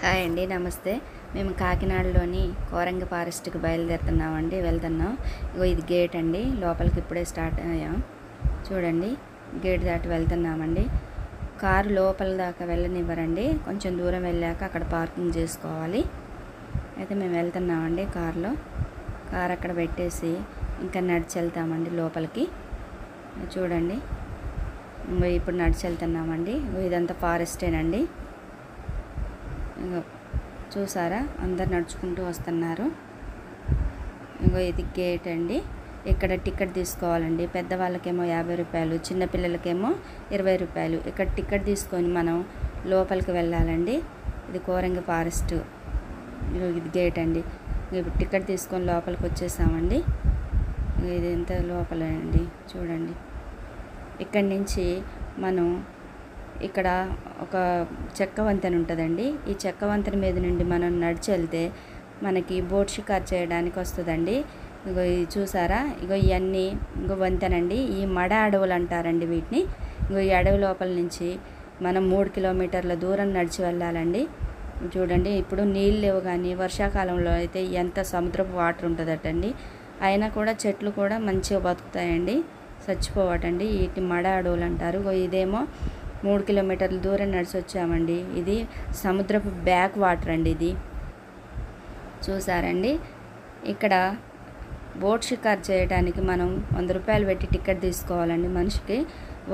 Hi అండి, నమస్తే. మేము కాకినాడలోని కోరంగి ఫారెస్ట్కి బయలుదేరుతున్నామండి, వెళ్తున్నాం. ఇగో ఇది గేట్ అండి, లోపలికి ఇప్పుడే స్టార్ట్ అయ్యాం. చూడండి, గేట్ దాటి వెళ్తున్నామండి. కారు లోపల దాకా వెళ్ళనివ్వరండి, కొంచెం దూరం వెళ్ళాక అక్కడ పార్కింగ్ చేసుకోవాలి. అయితే మేము వెళ్తున్నామండి కారులో. కారు అక్కడ పెట్టేసి ఇంకా నడిచి వెళ్తామండి లోపలికి. చూడండి, ఇప్పుడు నడిచి వెళ్తున్నామండి. ఇదంతా ఫారెస్టేనండి. చూసారా, అందరు నడుచుకుంటూ వస్తున్నారు. ఇంకో ఇది గేట్ అండి. ఇక్కడ టికెట్ తీసుకోవాలండి. పెద్దవాళ్ళకేమో 50 రూపాయలు, చిన్నపిల్లలకేమో 20 రూపాయలు. ఇక్కడ టికెట్ తీసుకొని మనం లోపలికి వెళ్ళాలండి. ఇది కోరంగి ఫారెస్ట్, ఇది గేట్ అండి. ఇప్పుడు టికెట్ తీసుకొని లోపలికి వచ్చేసామండి. ఇది ఎంత లోపల అండి, చూడండి. ఇక్కడి నుంచి మనం ఇక్కడ ఒక చెక్క వంతెన ఉంటుందండి. ఈ చెక్క వంతెన మీద నుండి మనం నడిచి వెళ్తే మనకి బోట్ షికార్ చేయడానికి వస్తుందండి. ఇగో ఇది చూసారా, ఇగో ఇవన్నీ ఇంకో వంతెనండి. ఈ మడ అడవులు అంటారండి వీటిని. ఇగో ఈ అడవి లోపల నుంచి మనం 3 కిలోమీటర్ల దూరం నడిచి వెళ్ళాలండి. చూడండి, ఇప్పుడు నీళ్ళు లేవు, కానీ వర్షాకాలంలో అయితే ఎంత సముద్రపు వాటర్ ఉంటుందటండి. అయినా కూడా చెట్లు కూడా మంచిగా బతుకుతాయండి, చచ్చిపోవటండి. వీటి మడ అడవులు అంటారు. ఇదేమో 3 కిలోమీటర్ల దూరం నడిచి వచ్చామండి. ఇది సముద్రపు బ్యాక్ వాటర్ అండి. ఇది చూసారండి. ఇక్కడ బోట్ షికార్ చేయడానికి మనం 100 రూపాయలు పెట్టి టికెట్ తీసుకోవాలండి మనిషికి.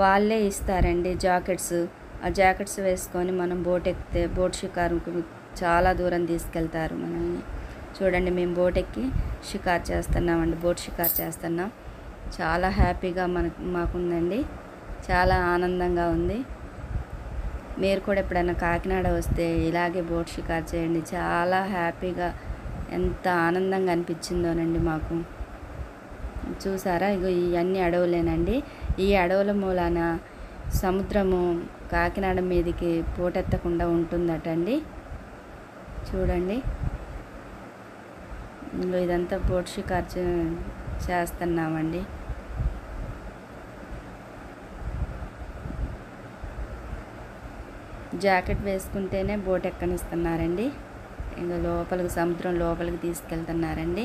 వాళ్ళే ఇస్తారండి జాకెట్స్. ఆ జాకెట్స్ వేసుకొని మనం బోట్ ఎక్కితే బోట్ షికారుకు చాలా దూరం తీసుకెళ్తారు మనల్ని. చూడండి, మేము బోట్ ఎక్కి షికార్ చేస్తున్నామండి, బోట్ షికార్ చేస్తున్నాం. చాలా హ్యాపీగా మాకుందండి, చాలా ఆనందంగా ఉంది. మీరు కూడా ఎప్పుడైనా కాకినాడ వస్తే ఇలాగే బోట్ షికార్ చేయండి. చాలా హ్యాపీగా, ఎంత ఆనందంగా అనిపించిందోనండి మాకు. చూసారా, ఇగో ఇవన్నీ అడవులేనండి. ఈ అడవుల మూలాన సముద్రము కాకినాడ మీదకి పోటెత్తకుండా ఉంటుందటండి. చూడండి, ఇదంతా బోట్ షికార్ చేస్తున్నామండి. జాకెట్ వేసుకుంటేనే బోట్ ఎక్కనిస్తున్నారండి. ఇంకా లోపలికి, సముద్రం లోపలికి తీసుకెళ్తున్నారండి.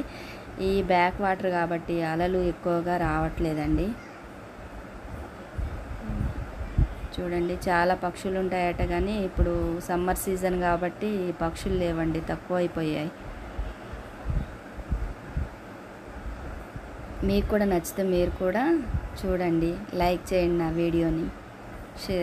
ఈ బ్యాక్ వాటర్ కాబట్టి అలలు ఎక్కువగా రావట్లేదండి. చూడండి, చాలా పక్షులు ఉంటాయట, కానీ ఇప్పుడు సమ్మర్ సీజన్ కాబట్టి పక్షులు లేవండి, తక్కువ అయిపోయాయి. మీకు కూడా నచ్చితే మీరు కూడా చూడండి, లైక్ చేయండి నా వీడియోని, షేర్